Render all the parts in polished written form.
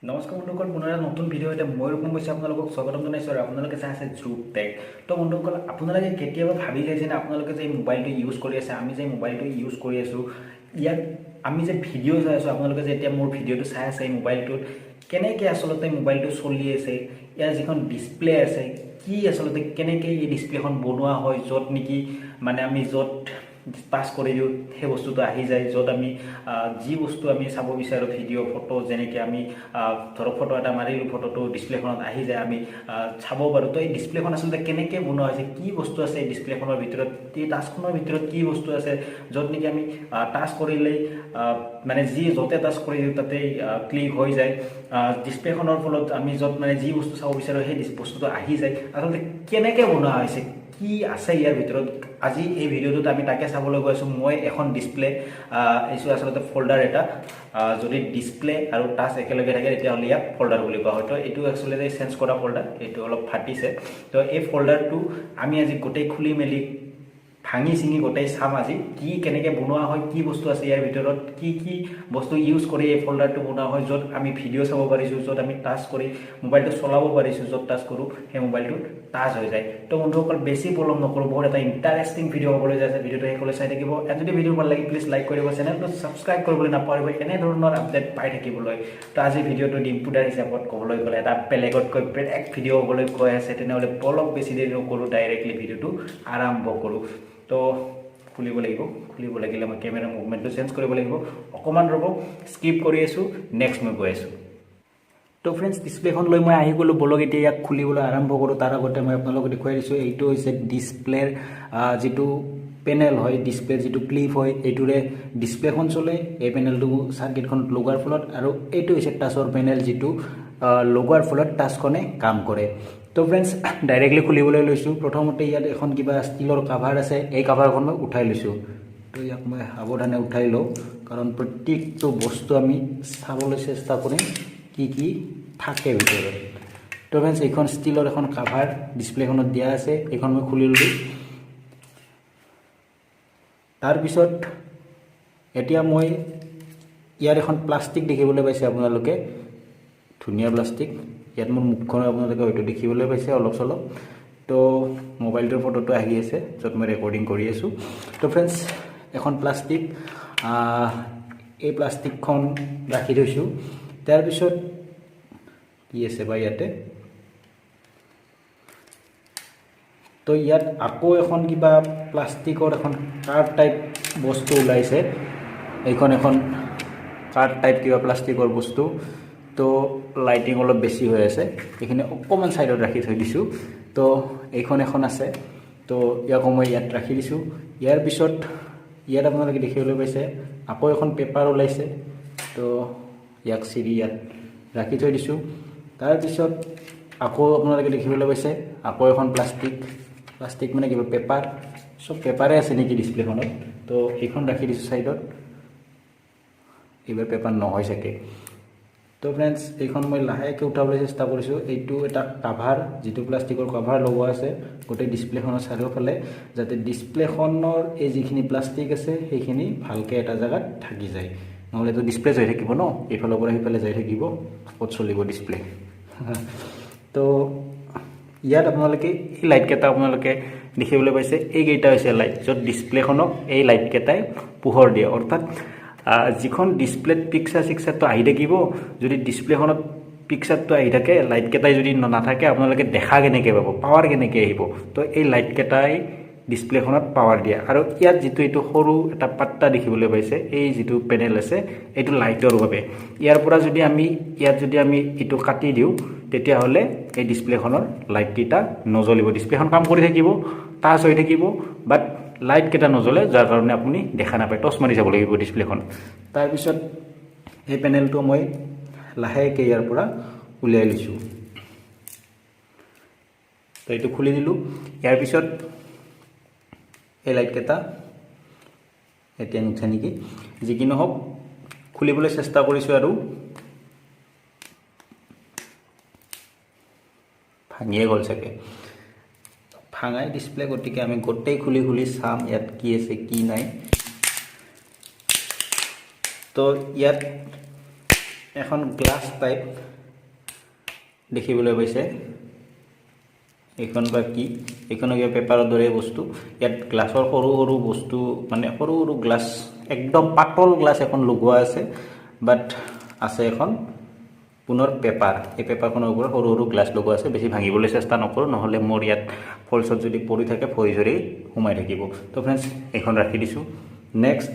নমস্কাৰ বন্ধুসকল, পুনৰ এটা নতুন ভিডিঅ' এটা মই ৰূপম কৈছোঁ আপোনালোকক স্বাগতম জনাইছোঁ আৰু আপোনালোকে চাই আছে Jruptech। তো বন্ধুসকল, আপোনালোকে কেতিয়াবা ভাবি চাইছেনে আপোনালোকে যে মোবাইলটো ইউজ কৰি আছে, আমি যে মোবাইলটো ইউজ কৰি আছোঁ, ইয়াত আমি যে ভিডিঅ' চাই আছোঁ, আপোনালোকে যে এতিয়া মোৰ ভিডিঅ'টো চাই আছে এই মোবাইলটোত কেনেকৈ আচলতে মোবাইলটো চলি আছে, ইয়াৰ যিখন ডিছপ্লে আছে কি আচলতে কেনেকৈ এই ডিছপ্লেখন বনোৱা হয়, য'ত নেকি মানে আমি য'ত টাচ কৰি দিওঁ সেই বস্তুটো আহি যায়, য'ত আমি যি বস্তু আমি চাব বিচাৰোঁ ভিডিঅ' ফটো যেনেকৈ আমি ধৰক ফটো এটা মাৰিলোঁ, ফটোটো ডিছপ্লেখনত আহি যায়, আমি চাব পাৰোঁ। তো এই ডিছপ্লেখন আচলতে কেনেকৈ বনোৱা হৈছে, কি বস্তু আছে এই ডিছপ্লেখনৰ ভিতৰত, এই টাচখনৰ ভিতৰত কি বস্তু আছে য'ত নেকি আমি টাচ কৰিলেই মানে যি য'তে টাচ কৰি দিওঁ তাতেই ক্লিক হৈ যায় ডিছপ্লেখনৰ ফলত, আমি য'ত মানে যি বস্তু চাব বিচাৰোঁ সেই বস্তুটো আহি যায়। আচলতে কেনেকৈ বনোৱা হৈছে, কি আছে ইয়াৰ ভিতৰত, আজি এই ভিডিঅ'টোত আমি তাকে চাবলৈ গৈ আছোঁ। মই এখন ডিছপ্লে এইটো আচলতে ফল্ডাৰ এটা, যদি ডিছপ্লে আৰু টাচ একেলগে থাকে তেতিয়াহ'লে ইয়াক ফল্ডাৰ বুলি কোৱা হয়। তো এইটো আচলতে চেঞ্জ কৰা ফল্ডাৰ, এইটো অলপ ফাটিছে। তো এই ফল্ডাৰটো আমি আজি গোটেই খুলি মেলি ভাঙি চিঙি গোটেই চাম আজি কি কেনেকৈ বনোৱা হয়, কি বস্তু আছে ইয়াৰ ভিতৰত, কি কি বস্তু ইউজ কৰি এই ফল্ডাৰটো বনোৱা হয়, য'ত আমি ভিডিঅ' চাব পাৰিছোঁ, য'ত আমি টাচ কৰি মোবাইলটো চলাব পাৰিছোঁ, য'ত টাচ কৰোঁ সেই মোবাইলটোত টাচ হৈ যায়। তো বন্ধুসকল বেছি পলম নকৰোঁ, বহুত এটা ইণ্টাৰেষ্টিং ভিডিঅ' হ'বলৈ যায় আছে, ভিডিঅ'টো শেষলৈ চাই থাকিব। আৰু যদি ভিডিঅ' ভাল লাগে প্লিজ লাইক কৰিব, চেনেলটো ছাবস্ক্ৰাইব কৰিবলৈ নাপাহৰিব এনেধৰণৰ আপডেট পাই থাকিবলৈ। তো আজি ভিডিঅ'টো ইনপুটাৰ হিচাপত ক'বলৈ গ'লে এটা বেলেগতকৈ বেলেগ ভিডিঅ' হ'বলৈ কৈ আছে, তেনেহ'লে অলপ বেছি দেৰি নকৰোঁ, ডাইৰেক্টলি ভিডিঅ'টো আৰম্ভ কৰোঁ। তো খুলিব লাগিব, খুলিব লাগিলে মই কেমেৰা মুভমেণ্টটো চেঞ্জ কৰিব লাগিব, অকণমান ৰ'ব, স্কিপ কৰি আছোঁ, নেক্সট মই গৈ আছোঁ। তো ফ্ৰেণ্ডছ, ডিছপ্লেখন লৈ মই আহি গ'লোঁ, বলক এতিয়া ইয়াক খুলিবলৈ আৰম্ভ কৰোঁ। তাৰ আগতে মই আপোনালোকক দেখুৱাই দিছোঁ, এইটো হৈছে ডিছপ্লেৰ যিটো পেনেল হয়, ডিছপ্লেৰ যিটো ক্লিপ হয়, এইটোৰে ডিছপ্লেখন চলে। এই পেনেলটো চাৰ্কিটখনত লগোৱাৰ ফলত, আৰু এইটো হৈছে টাচৰ পেনেল, যিটো লগোৱাৰ ফলত টাচখনে কাম কৰে। তো ফ্ৰেণ্ডছ, ডাইৰেক্টলি খুলিবলৈ লৈছোঁ। প্ৰথমতে ইয়াত এখন কিবা ষ্টীলৰ কাভাৰ আছে, এই কাভাৰখন মই উঠাই লৈছোঁ। তো ইয়াক মই সাৱধানে উঠাই লওঁ, কাৰণ প্ৰত্যেকটো বস্তু আমি চাবলৈ চেষ্টা কৰিম কি কি থাকে ভিতৰত। তো ফ্ৰেণ্ডছ, এইখন ষ্টীলৰ এখন কাভাৰ ডিছপ্লেখনত দিয়া আছে, এইখন মই খুলি ল'লোঁ। তাৰপিছত এতিয়া মই ইয়াৰ এখন প্লাষ্টিক দেখিবলৈ পাইছে আপোনালোকে, ধুনীয়া প্লাষ্টিক। ইয়াত মোৰ মুখখন আপোনালোকে হয়তো দেখিবলৈ পাইছে অলপ চলপ। তো মোবাইলটোৰ ফটোটো আহি আছে য'ত মই ৰেকৰ্ডিং কৰি আছোঁ। তো ফ্ৰেণ্ডছ, এখন প্লাষ্টিক, এই প্লাষ্টিকখন ৰাখি থৈছোঁ। তাৰপিছত কি আছে বা ইয়াতে, তো ইয়াত আকৌ এখন কিবা প্লাষ্টিকৰ এখন কাৰ্ড টাইপ বস্তু ওলাইছে, এইখন এখন কাৰ্ড টাইপ কিবা প্লাষ্টিকৰ বস্তু। তো লাইটিং অলপ বেছি হৈ আছে, এইখিনি অকণমান ছাইডত ৰাখি থৈ দিছোঁ। তো এইখন এখন আছে, তো ইয়াকো মই ইয়াত ৰাখি দিছোঁ। ইয়াৰ পিছত ইয়াত আপোনালোকে দেখিবলৈ পাইছে আকৌ এখন পেপাৰ ওলাইছে, তো ইয়াক চিৰি ইয়াত ৰাখি থৈ দিছোঁ। তাৰপিছত আকৌ আপোনালোকে দেখিবলৈ পাইছে আকৌ এখন প্লাষ্টিক মানে কিবা পেপাৰ, চব পেপাৰে আছে নেকি ডিছপ্লেখনত। তো এইখন ৰাখি দিছোঁ ছাইডত, এইবাৰ পেপাৰ নহয় চাগে। তো ফ্ৰেণ্ডছ, এইখন মই লাহেকৈ উঠাবলৈ চেষ্টা কৰিছোঁ। এইটো এটা কাভাৰ, যিটো প্লাষ্টিকৰ কাভাৰ লগোৱা আছে গোটেই ডিছপ্লেখনৰ চাৰিওফালে, যাতে ডিছপ্লেখনৰ এই যিখিনি প্লাষ্টিক আছে সেইখিনি ভালকৈ এটা জেগাত থাকি যায়, নহ'লেতো ডিছপ্লে যাই থাকিব ন, এইফালৰ পৰা সেইফালে যাই থাকিব, ক'ত চলিব ডিছপ্লে। তো ইয়াত আপোনালোকে এই লাইটকেইটা আপোনালোকে দেখিবলৈ পাইছে, এইকেইটা হৈছে লাইট, য'ত ডিছপ্লেখনক এই লাইটকেইটাই পোহৰ দিয়ে। অৰ্থাৎ যিখন ডিছপ্লেত পিকচাৰটো আহি থাকিব, যদি ডিছপ্লেখনত পিকচাৰটো আহি থাকে, লাইটকেইটাই যদি নাথাকে আপোনালোকে দেখা কেনেকৈ পাব, পাৱাৰ কেনেকৈ আহিব। তো এই লাইটকেইটাই ডিছপ্লেখনত পাৱাৰ দিয়ে। আৰু ইয়াত যিটো এইটো সৰু এটা পাত্তা দেখিবলৈ পাইছে, এই যিটো পেনেল আছে এইটো লাইটৰ বাবে। ইয়াৰ পৰা যদি আমি এইটো কাটি দিওঁ, তেতিয়াহ'লে এই ডিছপ্লেখনৰ লাইটকেইটা নজ্বলিব, ডিছপ্লেখন কাম কৰি থাকিব, টাচ হৈ থাকিব, বাট লাইটকেইটা নজ্বলে, যাৰ কাৰণে আপুনি দেখা নাপায়, টচ মাৰি যাব লাগিব ডিছপ্লেখন। তাৰপিছত এই পেনেলটো মই লাহেকৈ ইয়াৰ পৰা উলিয়াই লৈছোঁ। তো এইটো খুলি দিলোঁ। ইয়াৰ পিছত এই লাইটকেইটা এতিয়া নুঠে নেকি, যি কি নহওক খুলিবলৈ চেষ্টা কৰিছোঁ, আৰু ভাঙিয়ে গ'ল চাগে, ভাঙাই ডিছপ্লে, গতিকে আমি গোটেই খুলি চাম ইয়াত কি আছে কি নাই। তো ইয়াত এখন গ্লাছ টাইপ দেখিবলৈ পাইছে এইখন বা কি এইখন কিবা পেপাৰৰ দৰে বস্তু ইয়াত গ্লাছৰ সৰু সৰু বস্তু মানে সৰু সৰু গ্লাছ একদম পাতল গ্লাছ এখন লগোৱা আছে বাট আছে এখন পুনৰ পেপাৰ এই পেপাৰখনৰ ওপৰত সৰু সৰু গ্লাছ লগোৱা আছে বেছি ভাঙিবলৈ চেষ্টা নকৰোঁ নহ'লে মোৰ ইয়াত ফলছত যদি পৰি থাকে ভৰি ধৰি সোমাই থাকিব তো ফ্ৰেণ্ডছ এইখন ৰাখি দিছোঁ নেক্সট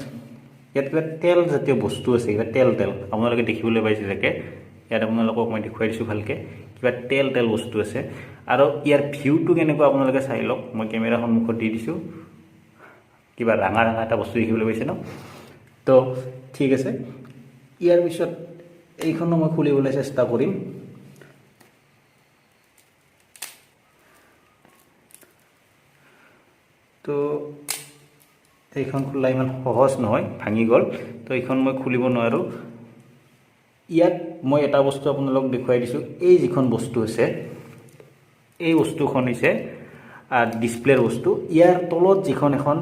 ইয়াত কিবা তেল জাতীয় বস্তু আছে কিবা তেল আপোনালোকে দেখিবলৈ পাইছে চাগে ইয়াত আপোনালোকক মই দেখুৱাই দিছোঁ ভালকৈ কিবা তেল বস্তু আছে আৰু ইয়াৰ ভিউটো কেনেকুৱা আপোনালোকে চাই লওক মই কেমেৰা সন্মুখত দি দিছোঁ কিবা ৰঙা এটা বস্তু দেখিবলৈ পাইছে ন তো ঠিক আছে ইয়াৰ পিছত এইখনো মই খুলিবলৈ চেষ্টা কৰিম তো এইখন খোলা ইমান সহজ নহয় ভাঙি গ'ল তো এইখন মই খুলিব নোৱাৰোঁ ইয়াত মই এটা বস্তু আপোনালোক দেখুৱাই দিছোঁ এই যিখন বস্তু আছে এই বস্তুখন হৈছে ডিসপ্লেৰ বস্তু ইয়াৰ তলত যিখন এখন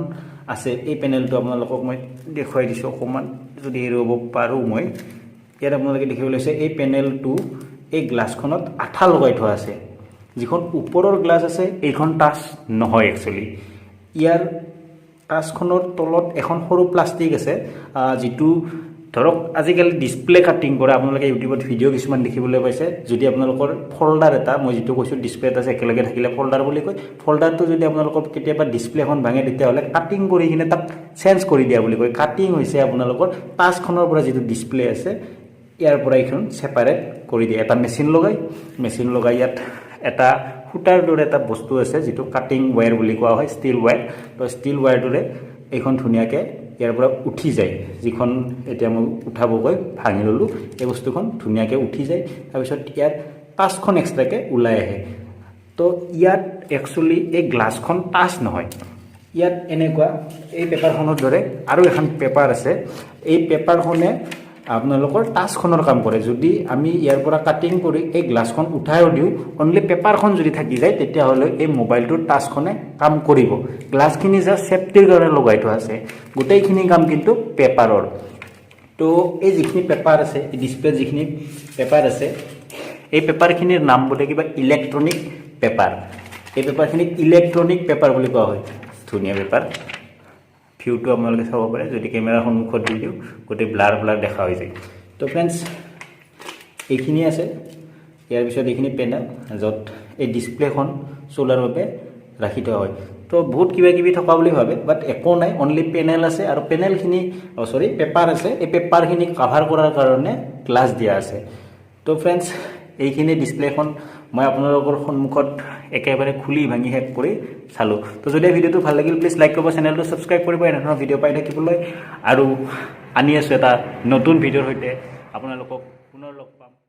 আছে এই পেনেলটো আপোনালোকক মই দেখুৱাই দিছোঁ অকমান যদি এৰিব পাৰোঁ মই ইয়াত আপোনালোকে দেখিবলৈ পাইছে এই পেনেলটো এই গ্লাছখনত আঠা লগাই থোৱা আছে যিখন ওপৰৰ গ্লাছ আছে এইখন টাচ নহয় একচুয়ালি ইয়াৰ টাচখনৰ তলত এখন সৰু প্লাষ্টিক আছে যেটো ধৰক আজিকালি ডিসপ্লে কাটিং কৰে আপোনালোকে ইউটিউবত ভিডিও কিছুমান দেখিবলৈ পাইছে যদি আপোনালোকৰ ফোল্ডাৰ এটা মই যেটো কৈছোঁ ডিসপ্লে এটা একেলগে থাকিলে ফোল্ডাৰ বুলি কয় ফোল্ডাৰটো যদি আপোনালোকৰ কেতিয়াবা ডিসপ্লেখন ভাঙে তেতিয়াহ'লে কাটিং কৰি কিনে তাক চেঞ্জ কৰি দিয়া বুলি কয় কাটিং হৈছে আপোনালোকৰ টাচখনৰ পৰা যেটো ডিসপ্লে আছে ইয়াৰ পৰা এইখন সেপাৰেট কৰি দিয়ে এটা মেচিন লগাই ইয়াত এটা ফুটাৰ দৰে এটা বস্তু আছে যেটো কাটিং ওয়্যাৰ বুলি কোৱা হয় ষ্টিল ওয়্যাৰ তো ষ্টিল ওয়্যাৰটোৰে এইখন ধুনিয়াকে ইয়াৰ পৰা উঠি যায় যিখন এতিয়া মই উঠাবকৈ ভাঙি ললোঁ এই বস্তুখন ধুনিয়াকে উঠি যায় তাৰপিছত ইয়াৰ টাচখন এক্সট্ৰাকে ওলাই আহে তো ইয়াত একচুয়ালি এই গ্লাছখন টাচ নহয় ইয়াত এনেকুৱা এই পেপাৰখনৰ দৰে আৰু এখন পেপাৰ আছে এই পেপাৰখনে আপোনালোকৰ টাচখনৰ কাম কৰে যদি আমি ইয়াৰ পৰা কাটিং কৰি এই গ্লাছখন উঠাইও দিওঁ অনলি পেপাৰখন যদি থাকি যায় তেতিয়াহ'লে এই মোবাইলটোৰ টাচখনে কাম কৰিব গ্লাছখিনি জাষ্ট সেফটিৰ কাৰণে লগাই থোৱা আছে গোটেইখিনি কাম কিন্তু পেপাৰৰ তো এই যিখিনি পেপাৰ আছে এই ডিসপ্লে যিখিনি পেপাৰ আছে এই পেপাৰখিনিৰ নাম বোলে কিবা ইলেক্ট্ৰনিক পেপাৰ এই পেপাৰখিনি ইলেক্ট্ৰনিক পেপাৰ বুলি কোৱা হয় ধুনীয়া পেপাৰ ভিউটো আপোনালোকে চাব পাৰে যদি কেমেৰা সন্মুখত দি দিওঁ গোটেই ব্লাৰ দেখা হৈ যায় তো ফ্ৰেণ্ডছ এইখিনি আছে ইয়াৰ পিছত এইখিনি পেনেল য'ত এই ডিসপ্লেখন চলাৰ বাবে ৰাখি থোৱা হয় তো বহুত কিবা থকা বুলি ভাবে বাট একো নাই অনলি পেনেল আছে আৰু পেনেলখিনি পেপাৰ আছে এই পেপাৰখিনি কভাৰ কৰাৰ কাৰণে গ্লাছ দিয়া আছে তো ফ্ৰেণ্ডছ এইখিনি ডিসপ্লেখন মই আপোনালোকৰ সন্মুখত একেবাৰে খুলি ভাঙি শেষ কৰি চালোঁ তো যদি ভিডিওটো ভাল লাগিল প্লিজ লাইক কৰিব চেনেলটো সাবস্ক্ৰাইব কৰিব এনেধৰণৰ ভিডিও পাই থাকিবলৈ আৰু আনি আছোঁ এটা নতুন ভিডিওৰ সৈতে আপোনালোকক পুনৰ লগ পাম